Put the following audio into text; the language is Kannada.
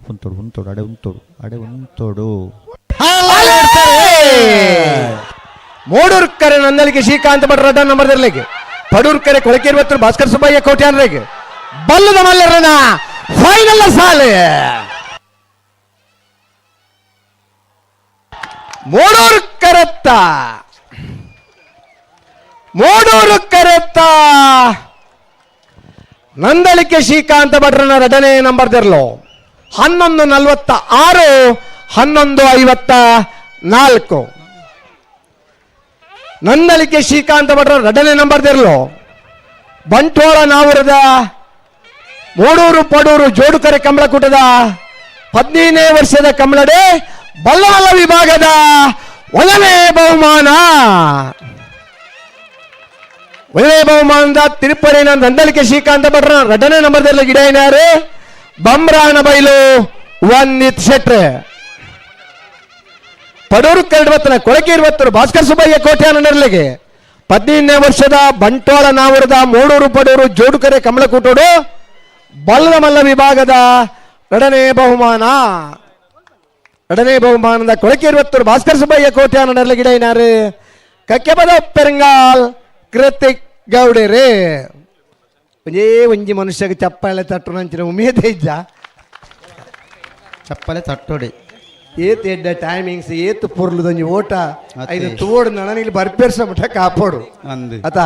ಉಂತೋಡು ಉಂತೋಡು ಅಡೆ ಉಂತೋಡು ಅಡೆ ಉಂತೋಡು ಮೂಡೂರ್ಕರೆ ನಂದಲಿಗೆ ಶ್ರೀಕಾಂತ ಭಟ್ರ ಅಡ್ಡ ನಂಬರ್ ಇರಲಿಕ್ಕೆ ಪಡೂರ್ಕರೆ ಕೊಳಕೆ 20 ಭಾಸ್ಕರ್ ಸುಬ್ಬಯ್ಯ ಕೋಟ್ಯಾನ್ರಿಗೆ ಬಲ್ಲದ ಮಲ್ಲರನ ಫೈನಲ್ ಸಾಲೆ ಮೂಡೂರು ಕರೆತ್ತ ನಂದಳಿಕೆ ಶ್ರೀಕಾಂತ ಭಟ್ರನ ಎರಡನೇ ನಂಬರ್ ದಿರ್ಲು 11:46 11:54 ನಂದಳಿಕೆ ಶ್ರೀಕಾಂತ ಭಟ್ರ ಎರಡನೇ ನಂಬರ್ ದಿರ್ಲು ಬಂಟ್ವಾಳ ನಾವರದ ಮೂಡೂರು ಪಡೂರು ಜೋಡುಕರೆ ಕಮಲಕೂಟದ 15ನೇ ವರ್ಷದ ಕಮಲಡೆ ಬಲ್ಲವಲ್ಲ ವಿಭಾಗದ ಒಂದನೇ ಬಹುಮಾನದ ತಿರುಪಡಿನ ನಂದಳಿಕೆ ಶ್ರೀಕಾಂತ ಭಟ್ರ ಎರಡನೇ ನಂಬರ್ದಲ್ಲಿ ಗಿಡ ಏನಾರು ಬಂಬ್ರಾನ ಬೈಲು ಒಂದಿತ್ ಶೆಟ್ರೆ ಪಡೂರು ಕರಡ್ವತ್ತನ ಕೊಳಕೆ 20 ಭಾಸ್ಕರ್ ಸುಬ್ಬಯ್ಯ ಕೋಟ್ಯಾನರ್ಲಿಗೆ 15ನೇ ವರ್ಷದ ಬಂಟ್ವಾಳ ನಾವರದ ಮೂಡೂರು ಪಡೂರು ಜೋಡುಕರೆ ಕಮಲಕೂಟೋಡು ಬಲ್ಲದ ಮಲ್ಲ ವಿಭಾಗದ ಎರಡನೇ ಬಹುಮಾನದ ಕೊಳಕೆ 20 ಭಾಸ್ಕರ್ ಸುಬ್ಬಯ್ಯ ಕೋಟ್ಯಾನರ್ಲಿ ಗಿಡ ಏನಾರು ಕಕ್ಕೆಪದ ಪೆರಂಗಾಲ್ ಕೃತಿಕ್ ಗೌಡರೇ ಒಂಜಿ ಮನುಷ್ಯಗೆ ಚಪ್ಪಾಳೆ ತಟ್ಟು ನಂಚಿನ ಉಮೇದೆ ಇಜ್ಜ ಚಪ್ಪಲೆ ತಟ್ಟೋಡಿ ಏತ್ ಎಡ್ಡ ಟೈಮಿಂಗ್ಸ್ ಏತ್ ಪುರ್ಲುದೊಂಜಿ ಓಟ ಐದು ತೋಡು ನನಗೆ ಬರ್ಪೇರ್ಸ ಬಿಟ್ಟ ಕಾಪಾಡು ಅಂದು ಆತಾ